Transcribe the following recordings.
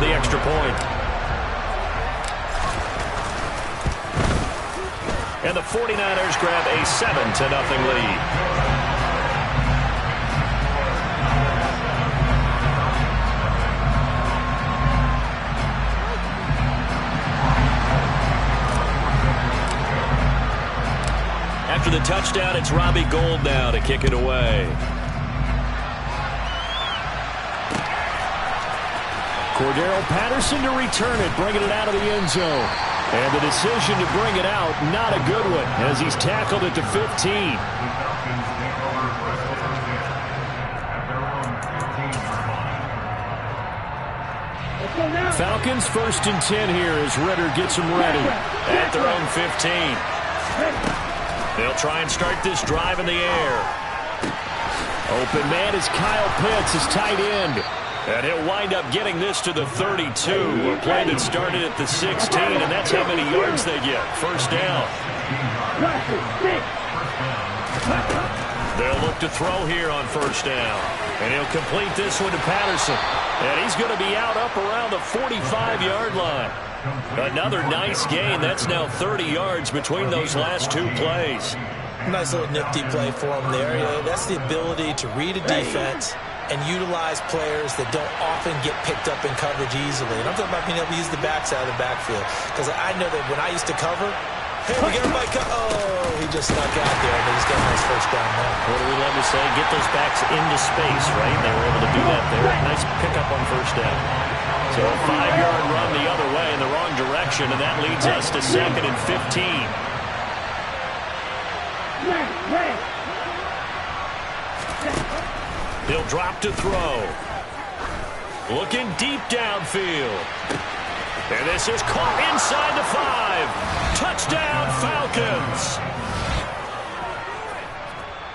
the extra point. And the 49ers grab a 7-0 lead. After the touchdown, it's Robbie Gould now to kick it away. Cordero Patterson to return it, bringing it out of the end zone. And the decision to bring it out, not a good one, as he's tackled at the 15. Falcons 1st and 10 here as Ritter gets them ready. At their own 15. They'll try and start this drive in the air. Open man is Kyle Pitts, his tight end. And he'll wind up getting this to the 32. A play that started at the 16, and that's how many yards they get. First down. They'll look to throw here on first down. And he'll complete this one to Patterson. And he's going to be out up around the 45-yard line. Another nice gain. That's now 30 yards between those last two plays. Nice little nifty play for him there. That's the ability to read a defense and utilize players that don't often get picked up in coverage easily. And I'm talking about being able to use the backside of the backfield. Because I know that when I used to cover, hey, we get everybody oh, he just snuck out there, and he's got a nice first down there. What do we love to say? Get those backs into space, right? They were able to do that there. Nice pickup on first down. So a 5-yard run the other way in the wrong direction, and that leads us to 2nd and 15. He'll drop to throw. Looking deep downfield. And this is caught inside the 5. Touchdown, Falcons.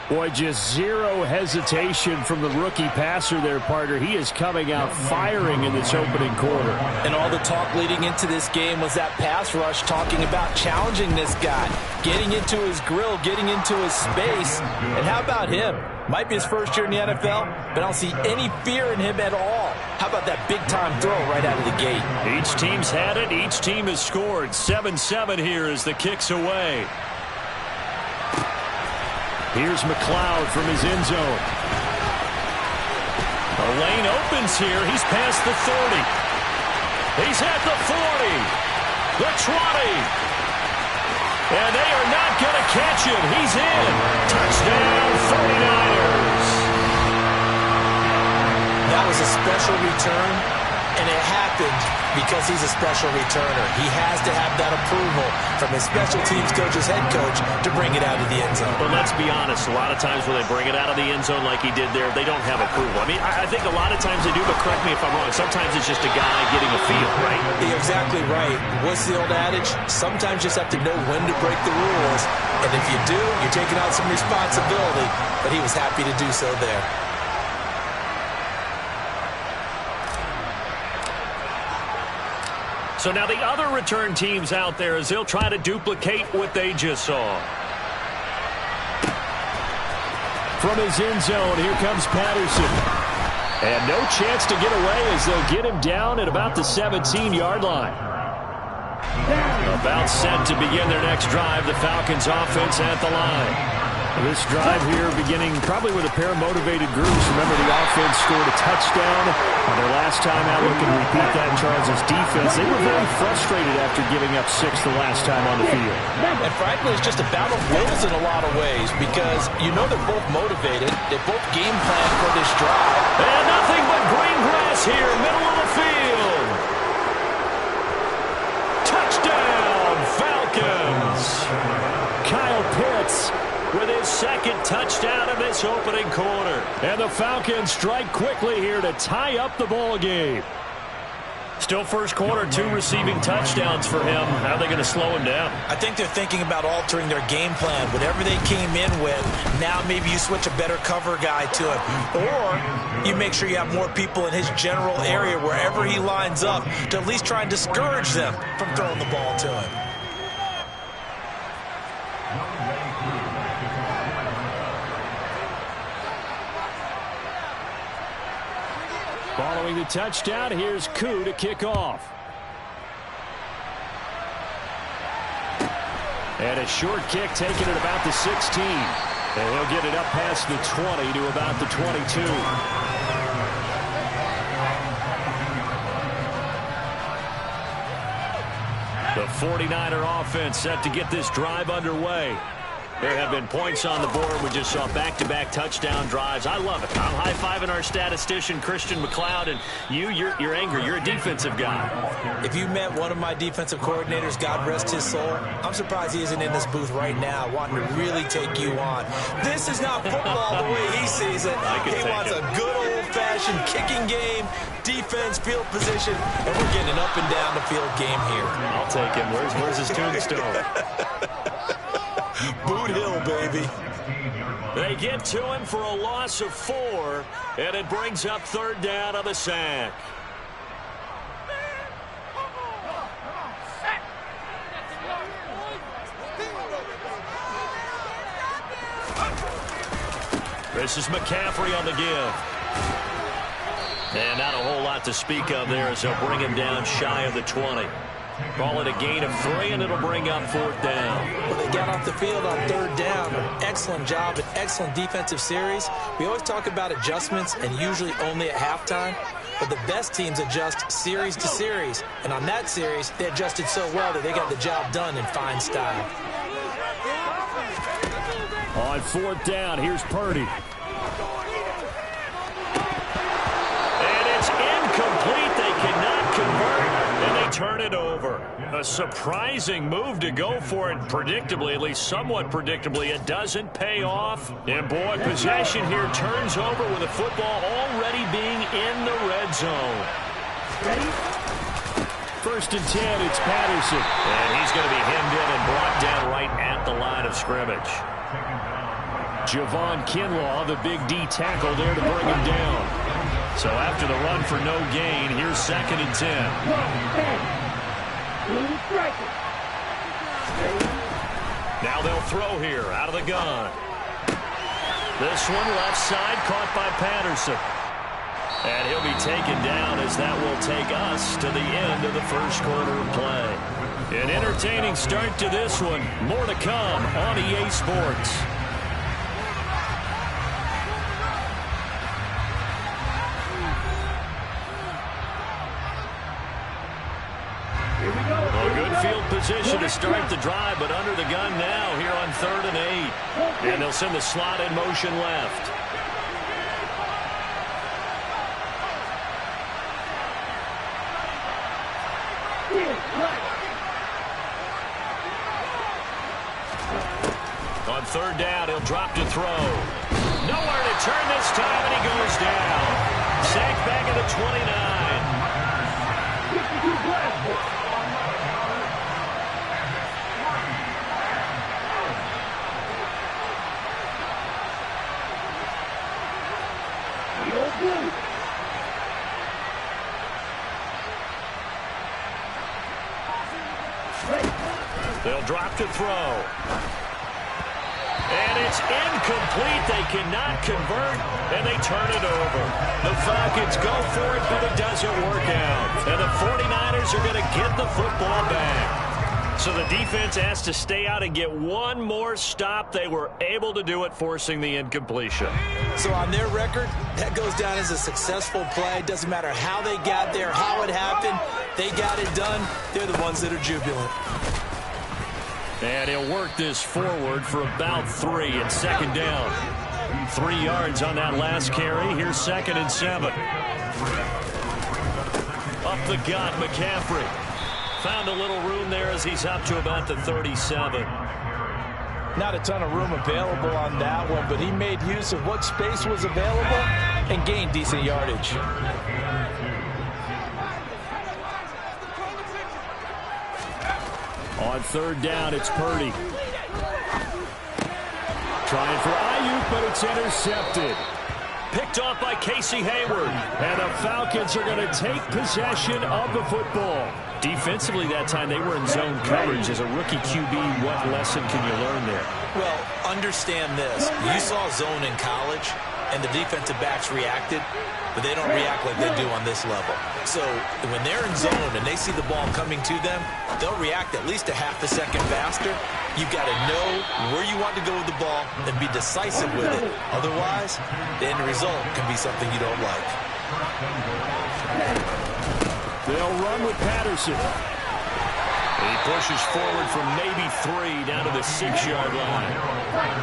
Boy, just zero hesitation from the rookie passer there, partner. He is coming out firing in this opening quarter. And all the talk leading into this game was that pass rush, talking about challenging this guy, getting into his grill, getting into his space. And how about him? Might be his first year in the NFL, but I don't see any fear in him at all. How about that big-time throw right out of the gate? Each team's had it. Each team has scored. 7-7 here as the kick's away. Here's McLeod from his end zone. The lane opens here. He's past the 30. He's at the 40. The 20. And they are not going to catch him. He's in. Touchdown, 49ers. That was a special return, and it happened because he's a special returner. He has to have that approval from his special teams coach's head coach to bring it out of the end zone. But let's be honest, a lot of times when they bring it out of the end zone like he did there, they don't have approval. I mean, I think a lot of times they do, but correct me if I'm wrong. Sometimes it's just a guy getting a feel, right? You're exactly right. What's the old adage? Sometimes you just have to know when to break the rules. And if you do, you're taking on some responsibility. But he was happy to do so there. So now the other return teams out there as they'll try to duplicate what they just saw. From his end zone, here comes Patterson. And no chance to get away as they'll get him down at about the 17-yard line. About set to begin their next drive, the Falcons offense at the line. This drive here beginning probably with a pair of motivated groups. Remember, the offense scored a touchdown on their last time out. Looking to repeat that. Charles' defense, they were very frustrated after giving up 6 the last time on the field. And frankly, it's just a battle of wills in a lot of ways because you know they're both motivated. They both game plan for this drive. And nothing but green grass here, middle of the field. Touchdown, Falcons. Kyle Pitts with his second touchdown in this opening quarter. And the Falcons strike quickly here to tie up the ball game. Still first quarter, 2 receiving touchdowns for him. How are they going to slow him down? I think they're thinking about altering their game plan. Whatever they came in with, now maybe you switch a better cover guy to him. Or you make sure you have more people in his general area wherever he lines up to at least try and discourage them from throwing the ball to him. Following the touchdown, here's Koo to kick off. And a short kick taken at about the 16. And he'll get it up past the 20 to about the 22. The 49er offense set to get this drive underway. There have been points on the board. We just saw back-to-back touchdown drives. I love it. I'm high-fiving our statistician, Christian McLeod, and you're angry. You're a defensive guy. If you met one of my defensive coordinators, God rest his soul, I'm surprised he isn't in this booth right now wanting to really take you on. This is not football the way he sees it. He wants a good old-fashioned kicking game, defense, field position, and we're getting an up-and-down the field game here. I'll take him. Where's his tombstone? Boot Hill, baby. They get to him for a loss of 4, and it brings up third down on the sack. This is McCaffrey on the give. And not a whole lot to speak of there as they'll bring him down shy of the 20. Call it a gain of 3, and it'll bring up fourth down. Well, they got off the field on third down. Excellent job, an excellent defensive series. We always talk about adjustments and usually only at halftime. But the best teams adjust series to series. And on that series, they adjusted so well that they got the job done in fine style. On fourth down, here's Purdy. And it's incomplete. They cannot convert. Turn it over. A surprising move to go for it predictably, at least somewhat predictably. It doesn't pay off. And boy, possession here turns over with the football already being in the red zone. Ready? First and 10, it's Patterson. And he's going to be hemmed in and brought down right at the line of scrimmage. Javon Kinlaw, the big D tackle there to bring him down. So after the run for no gain, here's second and 10. Now they'll throw here out of the gun. This one left side caught by Patterson. And he'll be taken down as that will take us to the end of the first quarter of play. An entertaining start to this one. More to come on EA Sports. A good field position to start the drive, but under the gun now here on 3rd and 8. And they'll send the slot in motion left. On 3rd down, he'll drop to throw. Nowhere to turn this time, and he goes down. Sacked back at the 29. They'll drop to throw. And it's incomplete. They cannot convert, and they turn it over. The Falcons go for it, but it doesn't work out. And the 49ers are going to get the football back. So the defense has to stay out and get one more stop. They were able to do it, forcing the incompletion. So on their record, that goes down as a successful play. Doesn't matter how they got there, how it happened. They got it done. They're the ones that are jubilant. And he'll work this forward for about 3 at second down. 3 yards on that last carry. Here's 2nd and 7. Up the gut, McCaffrey. Found a little room there as he's up to about the 37. Not a ton of room available on that one, but he made use of what space was available and gained decent yardage. On 3rd down, it's Purdy. Trying for Ayuk, but it's intercepted. Picked off by Casey Hayward. And the Falcons are going to take possession of the football. Defensively that time, they were in zone coverage. As a rookie QB, what lesson can you learn there? Well, understand this. You saw zone in college, and the defensive backs reacted. but they don't react like they do on this level. So when they're in zone and they see the ball coming to them, they'll react at least a half a second faster. You've got to know where you want to go with the ball and be decisive with it. Otherwise, the end result can be something you don't like. They'll run with Patterson. He pushes forward from maybe 3 down to the 6-yard line.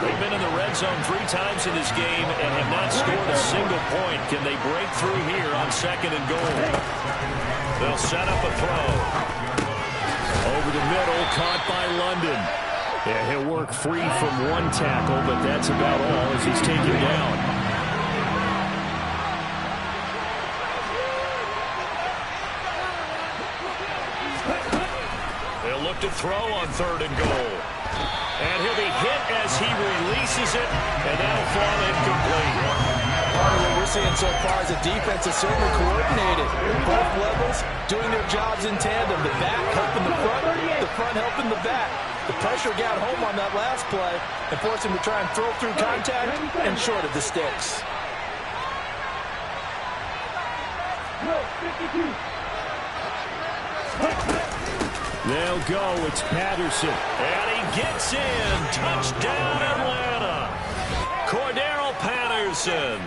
They've been in the red zone 3 times in this game and have not scored a single point. Can they break through here on 2nd and goal? They'll set up a throw. Over the middle, caught by London. Yeah, he'll work free from 1 tackle, but that's about all as he's taken down. To throw on 3rd and goal. And he'll be hit as he releases it, and that'll fall incomplete. Part of what we're seeing so far is the defense is certainly coordinated. Both levels doing their jobs in tandem. The back helping the front helping the back. The pressure got home on that last play and forced him to try and throw through contact and short of the sticks. They'll go. It's Patterson. And he gets in. Touchdown, Atlanta. Cordero Patterson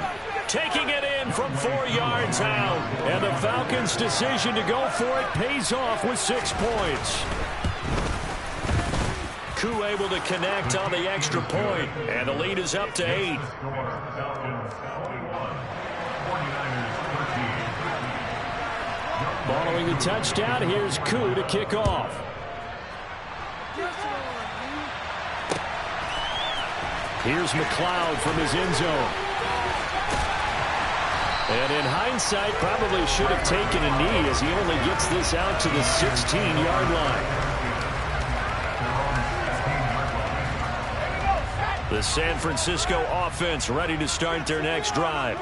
taking it in from 4 yards out. And the Falcons' decision to go for it pays off with 6 points. Koo able to connect on the extra point. And the lead is up to 8. Following the touchdown, here's Koo to kick off. Here's McLeod from his end zone. And in hindsight, probably should have taken a knee as he only gets this out to the 16-yard line. The San Francisco offense ready to start their next drive.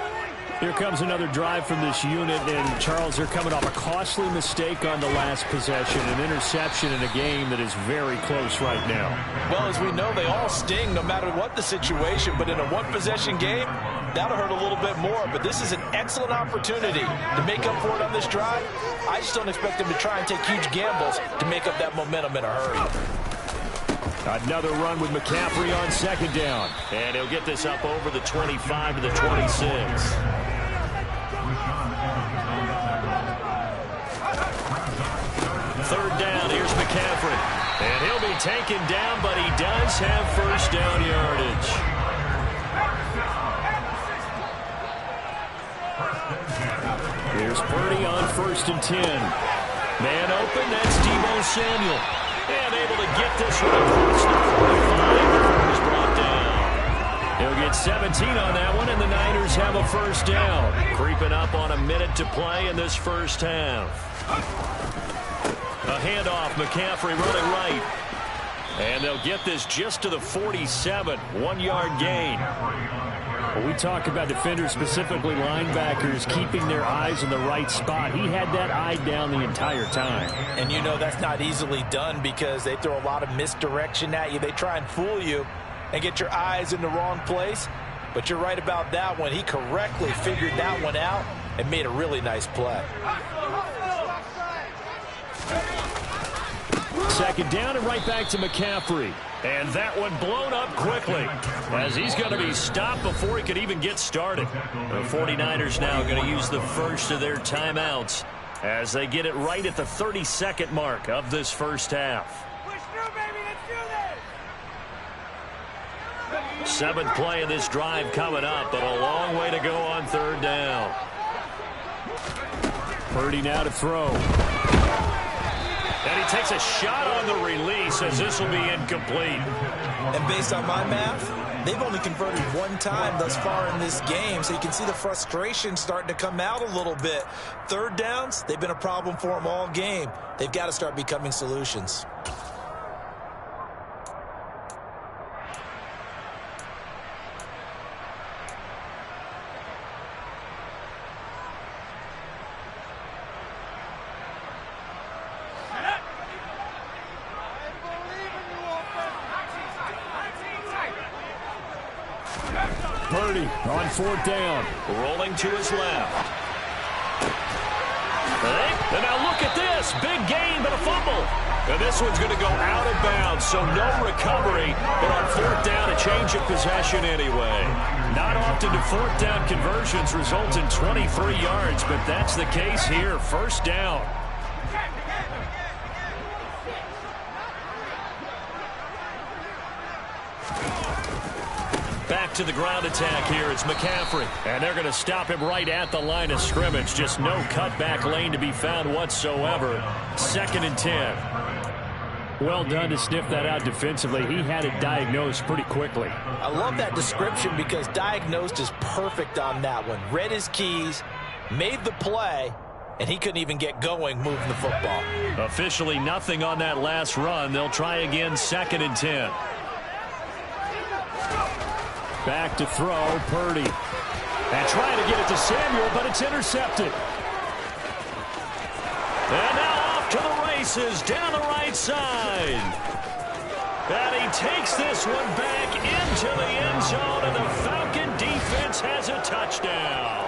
Here comes another drive from this unit, and Charles, they're coming off a costly mistake on the last possession, an interception in a game that is very close right now. Well, as we know, they all sting no matter what the situation, but in a one-possession game, that'll hurt a little bit more. But this is an excellent opportunity to make up for it on this drive. I just don't expect them to try and take huge gambles to make up that momentum in a hurry. Another run with McCaffrey on 2nd down. And he'll get this up over the 25 to the 26. Third down, here's McCaffrey. And he'll be taken down, but he does have first down yardage. Here's Purdy on 1st and 10. Man open, that's Deebo Samuel. And able to get this one across the 45 before he's brought down. He'll get 17 on that one, and the Niners have a first down. Creeping up on a minute to play in this first half. A handoff, McCaffrey running right. And they'll get this just to the 47, 1-yard gain. When we talk about defenders, specifically linebackers, keeping their eyes in the right spot, he had that eye down the entire time. And you know that's not easily done because they throw a lot of misdirection at you. They try and fool you and get your eyes in the wrong place. But you're right about that one. He correctly figured that one out and made a really nice play. 2nd down and right back to McCaffrey. And that one blown up quickly as he's going to be stopped before he could even get started. The 49ers now going to use the first of their timeouts as they get it right at the 32nd mark of this first half. Push through, baby. Let's do this. 7th play of this drive coming up, but a long way to go on 3rd down. Purdy now to throw. And he takes a shot on the release as this will be incomplete. And based on my math, they've only converted 1 time thus far in this game, so you can see the frustration starting to come out a little bit. 3rd downs, they've been a problem for them all game. They've got to start becoming solutions. Purdy on 4th down. Rolling to his left. fumble. And this one's going to go out of bounds, so no recovery. But on fourth down, a change of possession anyway. Not often do fourth down conversions result in 23 yards, but that's the case here. First down. Back to the ground attack here. It's McCaffrey. And they're going to stop him right at the line of scrimmage. Just no cutback lane to be found whatsoever. 2nd and 10. Well done to sniff that out defensively. He had it diagnosed pretty quickly. I love that description because diagnosed is perfect on that one. Read his keys, made the play, and he couldn't even get going moving the football. Officially nothing on that last run. They'll try again 2nd and 10. Back to throw, Purdy. And trying to get it to Samuel, but it's intercepted. And now off to the races down the right side. And he takes this one back into the end zone, and the Falcon defense has a touchdown.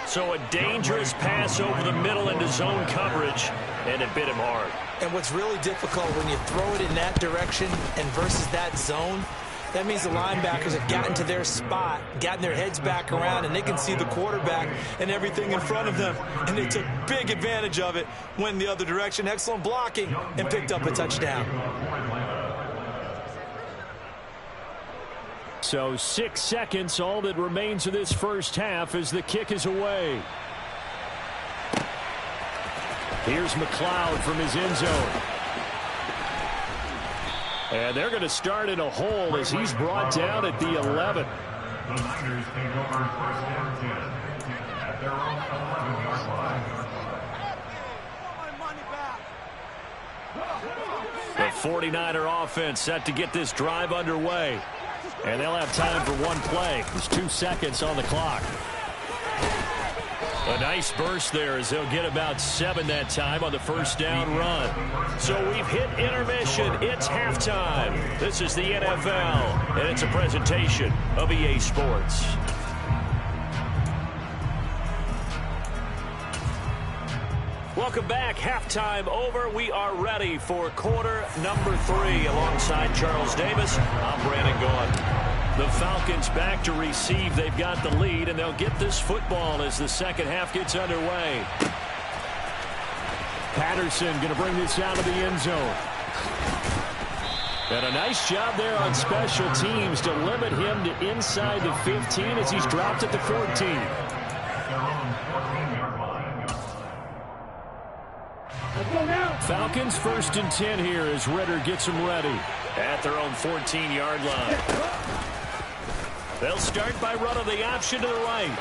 So a dangerous pass over the middle into zone coverage, and it bit him hard. And what's really difficult when you throw it in that direction and versus that zone, that means the linebackers have gotten to their spot, gotten their heads back around, and they can see the quarterback and everything in front of them. And they took big advantage of it, went the other direction, excellent blocking, and picked up a touchdown. So 6 seconds, all that remains of this first half as the kick is away. Here's McLeod from his end zone. And they're going to start in a hole as he's brought down at the 11. The Niners take over 1st and 10 at their own 11-yard line. The 49er offense set to get this drive underway. And they'll have time for one play. There's 2 seconds on the clock. A nice burst there as they'll get about 7 that time on the first down run. So we've hit intermission. It's halftime. This is the NFL, and it's a presentation of EA Sports. Welcome back. Halftime over. We are ready for quarter number 3. Alongside Charles Davis, I'm Brandon Gaughan. The Falcons back to receive. They've got the lead, and they'll get this football as the second half gets underway. Patterson going to bring this out of the end zone. And a nice job there on special teams to limit him to inside the 15 as he's dropped at the 14. Falcons 1st and 10 here as Ritter gets them ready. At their own 14-yard line. They'll start by running the option to the right.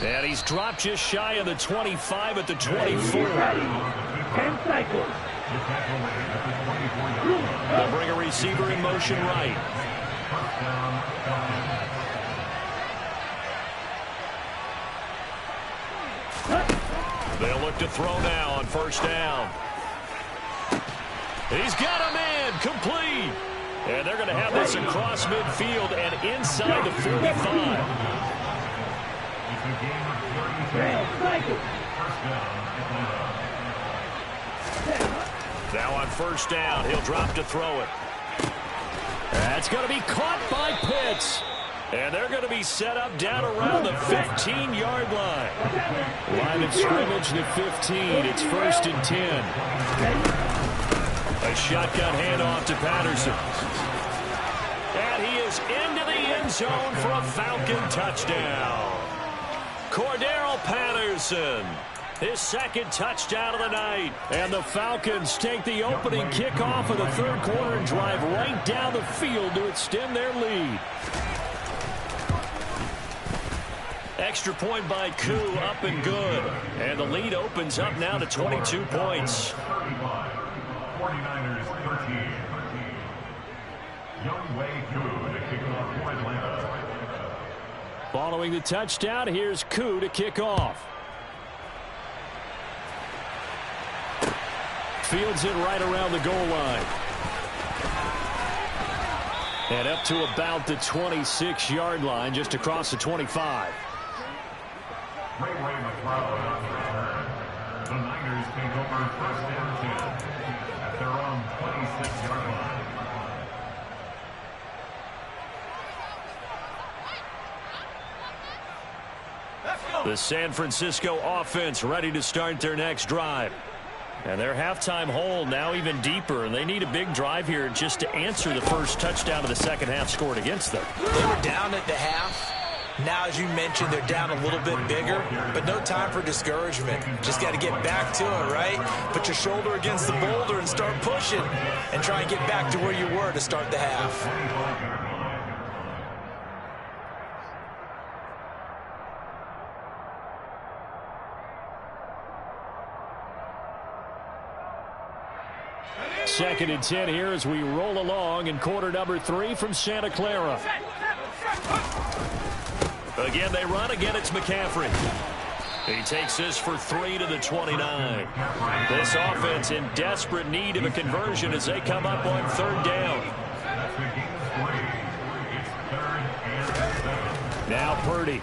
And he's dropped just shy of the 25 at the 24. 10 cycles. They'll bring a receiver in motion right. They'll look to throw now on first down. He's got a man complete. And they're going to have this across midfield and inside the 45. Now on first down, he'll drop to throw it. That's going to be caught by Pitts. And they're going to be set up down around the 15-yard line. Line of scrimmage, the 15. It's 1st and 10. A shotgun handoff to Patterson. And he is into the end zone for a Falcon touchdown. Cordero Patterson, his 2nd touchdown of the night. And the Falcons take the opening kickoff of the 3rd quarter and drive right down the field to extend their lead. Extra point by Koo, up and good. And the lead opens up now to 22 points. 49ers 13. Young Wei Koo to kick off for Atlanta. Following the touchdown, here's Koo to kick off. Fields it right around the goal line. And up to about the 26-yard line, just across the 25. Ray McLeod on return. The Niners take over first and 10 at their own 26-yard line. The San Francisco offense ready to start their next drive. And their halftime hole now even deeper, and they need a big drive here just to answer the first touchdown of the second half scored against them. They were down at the half. Now, as you mentioned, they're down a little bit bigger, but no time for discouragement. Just got to get back to it, right? Put your shoulder against the boulder and start pushing and try and get back to where you were to start the half. Second and 10 here as we roll along in quarter number 3 from Santa Clara. Again, they run. Again, it's McCaffrey. He takes this for 3 to the 29. This offense in desperate need of a conversion as they come up on third down. Now Purdy.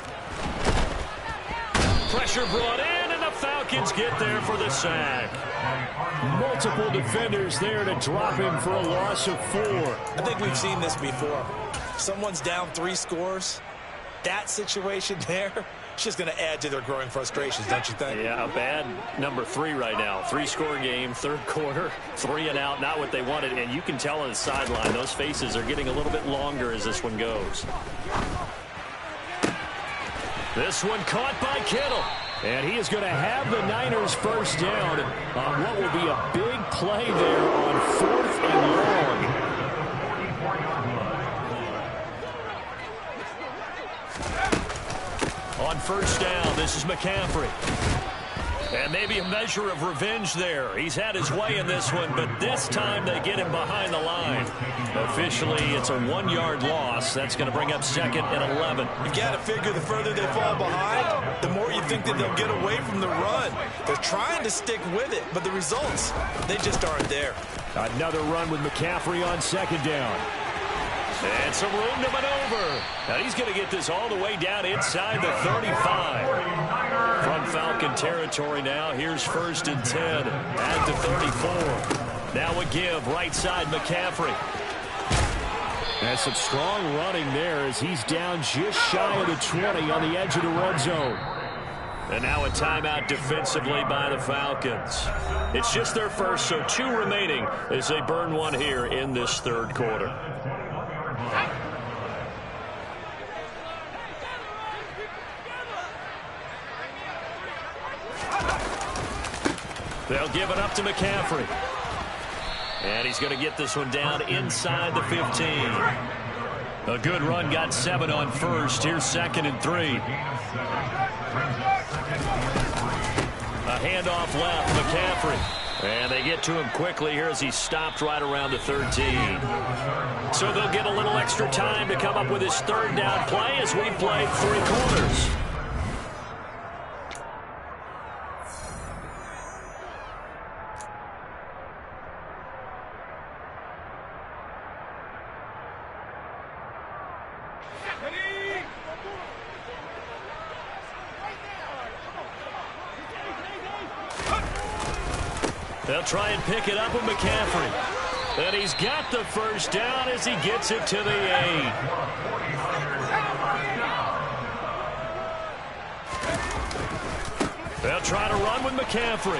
Pressure brought in, and the Falcons get there for the sack. Multiple defenders there to drop him for a loss of 4. I think we've seen this before. Someone's down 3 scores. That situation there, it's just going to add to their growing frustrations, don't you think? Yeah, a bad number 3 right now. 3-score game, third quarter, 3 and out, not what they wanted. And you can tell on the sideline, those faces are getting a little bit longer as this one goes. This one caught by Kittle. And he is going to have the Niners first down on what will be a big play there on 4th and long. On first down, this is McCaffrey. And maybe a measure of revenge there. He's had his way in this one, but this time they get him behind the line. Officially, it's a 1-yard loss. That's going to bring up 2nd and 11. You've got to figure the further they fall behind, the more you think that they'll get away from the run. They're trying to stick with it, but the results, they just aren't there. Another run with McCaffrey on 2nd down. And some room to maneuver. Now he's going to get this all the way down inside the 35. From Falcon territory now. Here's 1st and 10 at the 34. Now a give right side McCaffrey. And some strong running there as he's down just shy of the 20 on the edge of the red zone. And now a timeout defensively by the Falcons. It's just their first, so 2 remaining as they burn one here in this third quarter. They'll give it up to McCaffrey. And he's going to get this one down inside the 15. A good run, got 7 on first. Here's 2nd and 3. A handoff left, McCaffrey. And they get to him quickly here as he stopped right around the 13. So they'll get a little extra time to come up with his third down play as we play 3 quarters. They'll try and pick it up with McCaffrey. And he's got the first down as he gets it to the 8. They'll try to run with McCaffrey.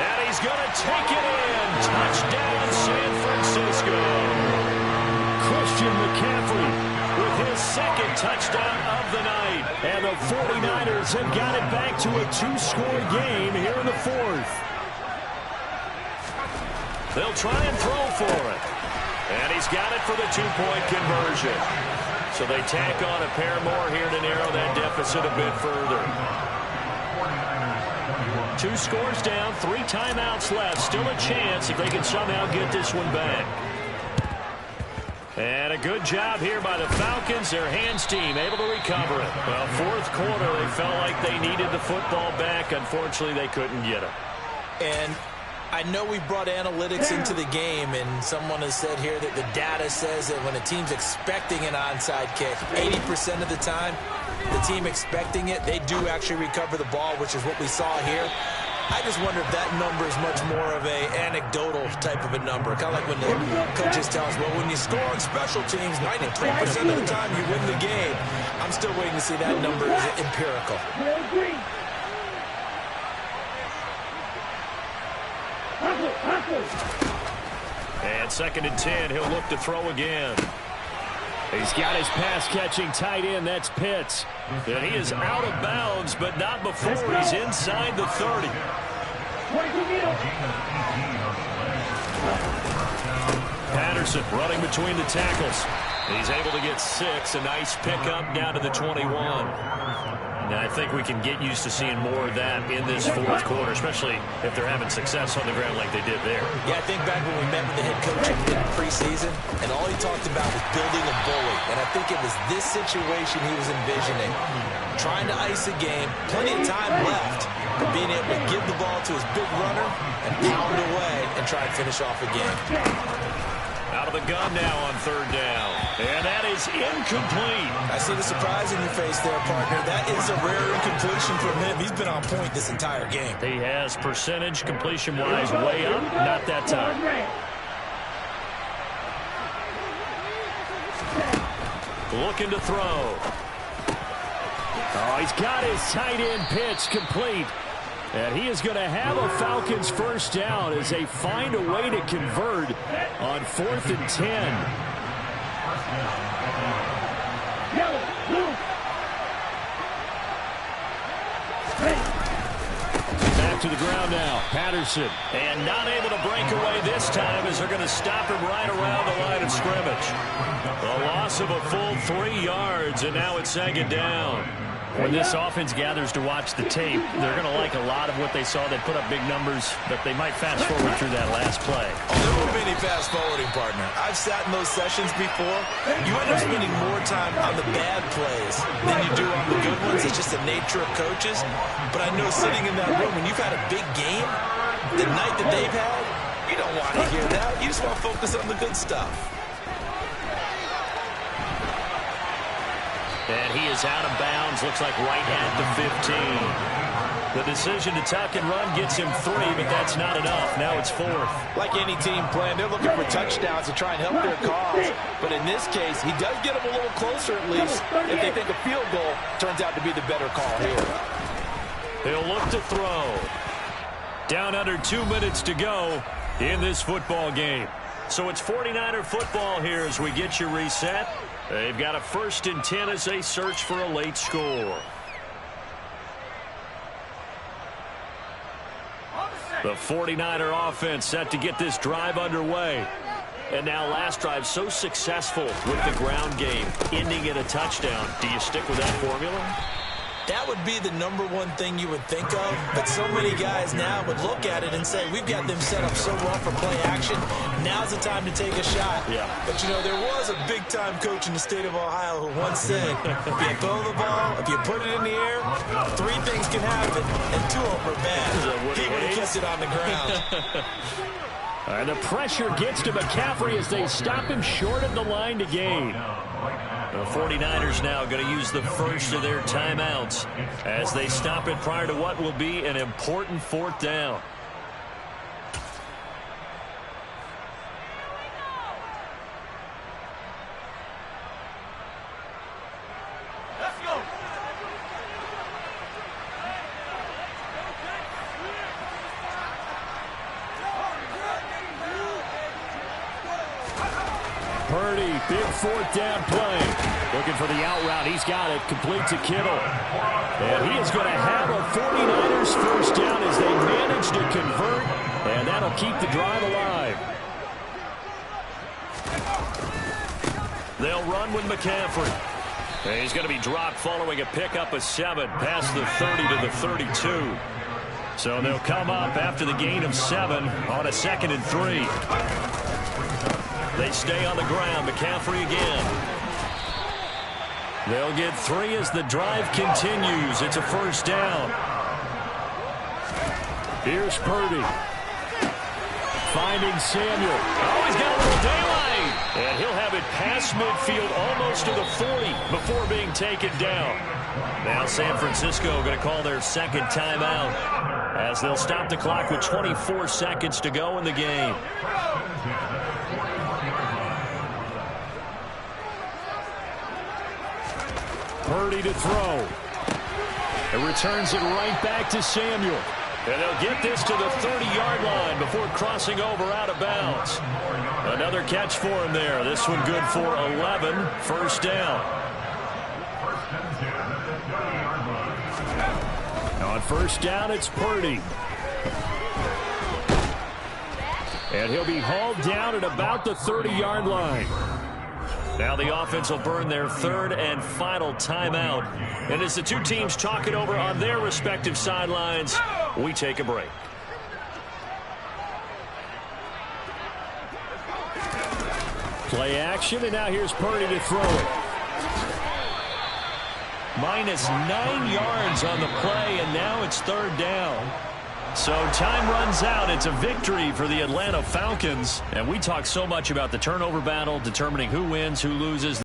And he's going to take it in. Touchdown, San Francisco. Christian McCaffrey with his 2nd touchdown of the night. And the 49ers have got it back to a 2-score game here in the 4th. They'll try and throw for it. And he's got it for the 2-point conversion. So they tack on a pair more here to narrow that deficit a bit further. 2 scores down, 3 timeouts left. Still a chance if they can somehow get this one back. And a good job here by the Falcons. Their hands team able to recover it. Well, 4th quarter, they felt like they needed the football back. Unfortunately, they couldn't get it. And I know we've brought analytics into the game, and someone has said here that the data says that when a team's expecting an onside kick, 80% of the time, the team expecting it, they do actually recover the ball, which is what we saw here. I just wonder if that number is much more of a anecdotal type of a number. Kind of like when the coaches tell us, well, when you score on special teams, 93% of the time you win the game. I'm still waiting to see that number is empirical. And 2nd and 10, he'll look to throw again. He's got his pass-catching tight end. That's Pitts. And he is out of bounds, but not before he's inside the 30. Patterson running between the tackles. He's able to get 6. A nice pickup down to the 21. And I think we can get used to seeing more of that in this 4th quarter, especially if they're having success on the ground like they did there. Yeah, I think back when we met with the head coach in preseason, and all he talked about was building a bully. And I think it was this situation he was envisioning. Trying to ice a game, plenty of time left, but being able to give the ball to his big runner and pound away and try and finish off a game. Out of the gun now on 3rd down. And that is incomplete. I see the surprise in your face there, partner. That is a rare incompletion from him. He's been on point this entire game. He has percentage completion-wise way up. Not that time. Looking to throw. Oh, he's got his tight end pitch complete. And he is going to have a Falcons 1st down as they find a way to convert on 4th and 10. Back to the ground now. Patterson. And not able to break away this time as they're going to stop him right around the line of scrimmage. A loss of a full 3 yards, and now it's 2nd down. When this offense gathers to watch the tape, they're going to like a lot of what they saw. They put up big numbers, but they might fast forward through that last play. Oh, there won't be any fast forwarding, partner. I've sat in those sessions before. You end up spending more time on the bad plays than you do on the good ones. It's just the nature of coaches. But I know sitting in that room, when you've had a big game, the night that they've had, you don't want to hear that. You just want to focus on the good stuff. And he is out of bounds, looks like right at the 15. The decision to tuck and run gets him 3, but that's not enough. Now it's 4th. Like any team plan, they're looking for touchdowns to try and help their cause. But in this case, he does get them a little closer at least if they think a field goal turns out to be the better call here. He'll look to throw. Down under 2 minutes to go in this football game. So it's 49er football here as we get you reset. They've got a 1st and 10 as they search for a late score. The 49er offense set to get this drive underway. And now last drive so successful with the ground game, ending in a touchdown. Do you stick with that formula? That would be the #1 thing you would think of, but so many guys now would look at it and say, we've got them set up so well for play action, now's the time to take a shot. Yeah. But, you know, there was a big-time coach in the state of Ohio who once said, if you throw the ball, if you put it in the air, 3 things can happen, and 2 of them are bad. He would have kept it on the ground. And the pressure gets to McCaffrey as they stop him short of the line to gain. The 49ers now going to use the first of their timeouts as they stop it prior to what will be an important 4th down. Let's go. Purdy, big 4th down play. Looking for the out route. He's got it. Complete to Kittle. And he is going to have a 49ers 1st down as they manage to convert. And that'll keep the drive alive. They'll run with McCaffrey. And he's going to be dropped following a pickup of 7 past the 30 to the 32. So they'll come up after the gain of 7 on a 2nd and 3. They stay on the ground. McCaffrey again. They'll get 3 as the drive continues. It's a 1st down. Here's Purdy. Finding Samuel. Oh, he's got a little daylight. And he'll have it past midfield almost to the 40 before being taken down. Now San Francisco going to call their second timeout as they'll stop the clock with 24 seconds to go in the game. Purdy to throw. It returns it right back to Samuel. And they'll get this to the 30-yard line before crossing over out of bounds. Another catch for him there. This one good for 11. First down. On first down, it's Purdy. And he'll be hauled down at about the 30-yard line. Now the offense will burn their third and final timeout. And as the two teams talk it over on their respective sidelines, we take a break. Play action, and now here's Purdy to throw it. Minus 9 yards on the play, and now it's third down. So time runs out. It's a victory for the Atlanta Falcons. And we talk so much about the turnover battle, determining who wins, who loses.